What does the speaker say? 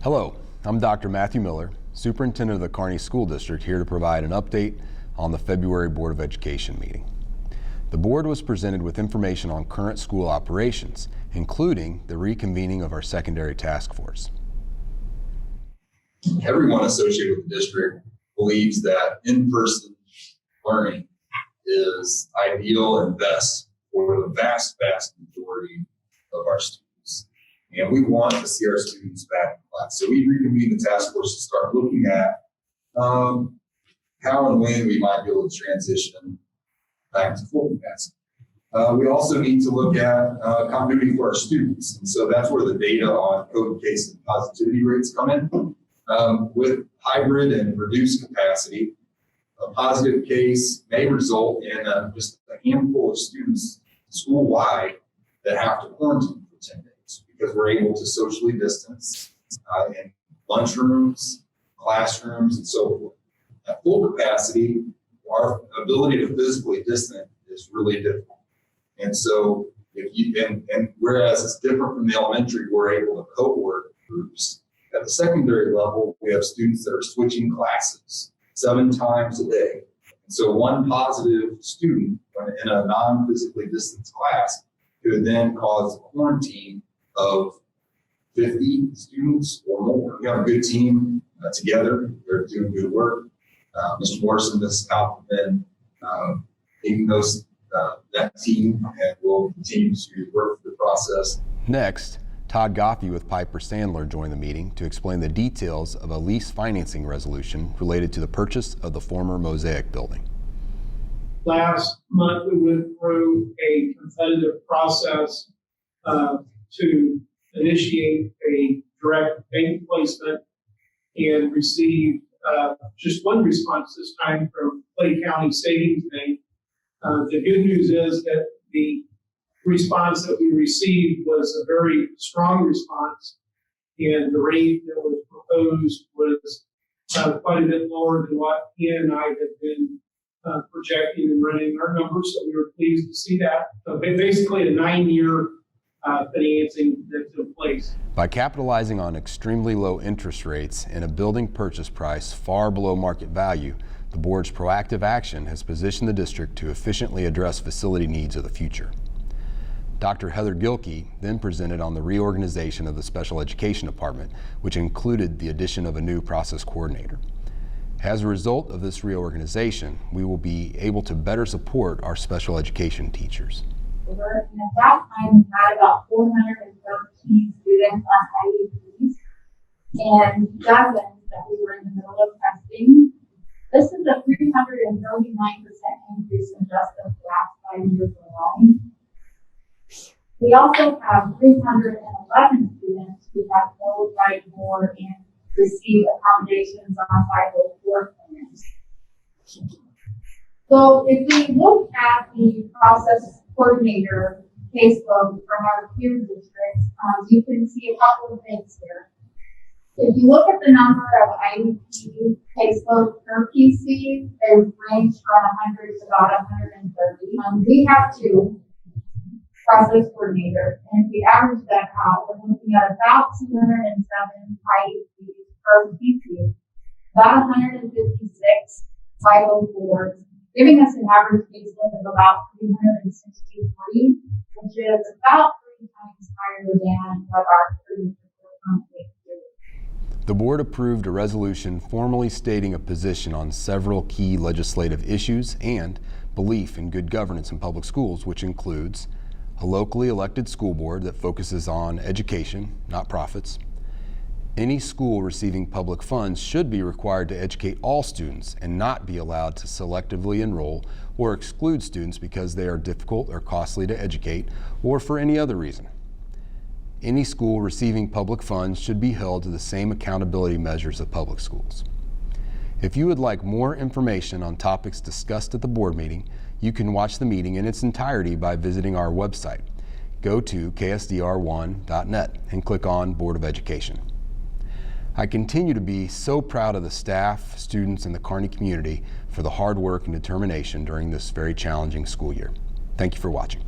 Hello, I'm Dr. Matthew Miller, Superintendent of the Kearney School District, here to provide an update on the February Board of Education meeting. The board was presented with information on current school operations, including the reconvening of our secondary task force. Everyone associated with the district believes that in-person learning is ideal and best for the vast majority of our students. And we want to see our students back in class. So we reconvened the task force to start looking at how and when we might be able to transition back to full capacity. We also need to look at continuity for our students. And so that's where the data on COVID case and positivity rates come in. With hybrid and reduced capacity, a positive case may result in just a handful of students school-wide that have to quarantine for 10 days because we're able to socially distance in lunchrooms, classrooms, and so forth. At full capacity, our ability to physically distance is really difficult. And so whereas it's different from the elementary, we're able to cohort groups. At the secondary level, we have students that are switching classes 7 times a day. And so one positive student in a non-physically distanced class could then cause quarantine of 50 students or more. We have a good team together. They're doing good work. Mr. Morrison, Mrs. Kaufman, leading that team, and we'll continue to work through the process. Next, Todd Goffey with Piper Sandler joined the meeting to explain the details of a lease financing resolution related to the purchase of the former Mosaic building. Last month, we went through a competitive process to initiate a direct bank placement and received just one response this time from Clay County Savings Bank. The good news is that the response that we received was a very strong response, and the rate that was proposed was quite a bit lower than what Ian and I had been projecting and running our numbers, so we were pleased to see that. So basically a 9-year financing that's in place. By capitalizing on extremely low interest rates and a building purchase price far below market value, the board's proactive action has positioned the district to efficiently address facility needs of the future. Dr. Heather Gilkey then presented on the reorganization of the special education department, which included the addition of a new process coordinator. As a result of this reorganization, we will be able to better support our special education teachers. And at that time, we had about 413 students on IEPs and dozens that we were in the middle of testing. This is a 339% increase in just the last 5 years alone. We also have 311 students who have no right more and receive accommodations on 504 plans. So if we look at the process coordinator caseload from our peer districts, you can see a couple of things here. If you look at the number of IEP caseload per PC, they range from 100 to about 130. We have 2 process coordinators, and if we average that out, we're looking at about 207 IEPs per PC, about 156 504s, giving us an average caseload of about 363, which is about 3 times higher than what our students are currently doing. The board approved a resolution formally stating a position on several key legislative issues and belief in good governance in public schools, which includes a locally elected school board that focuses on education, not profits. Any school receiving public funds should be required to educate all students and not be allowed to selectively enroll or exclude students because they are difficult or costly to educate or for any other reason. Any school receiving public funds should be held to the same accountability measures of public schools. If you would like more information on topics discussed at the board meeting, you can watch the meeting in its entirety by visiting our website. Go to ksdr1.net and click on Board of Education. I continue to be so proud of the staff, students, and the Kearney community for the hard work and determination during this very challenging school year. Thank you for watching.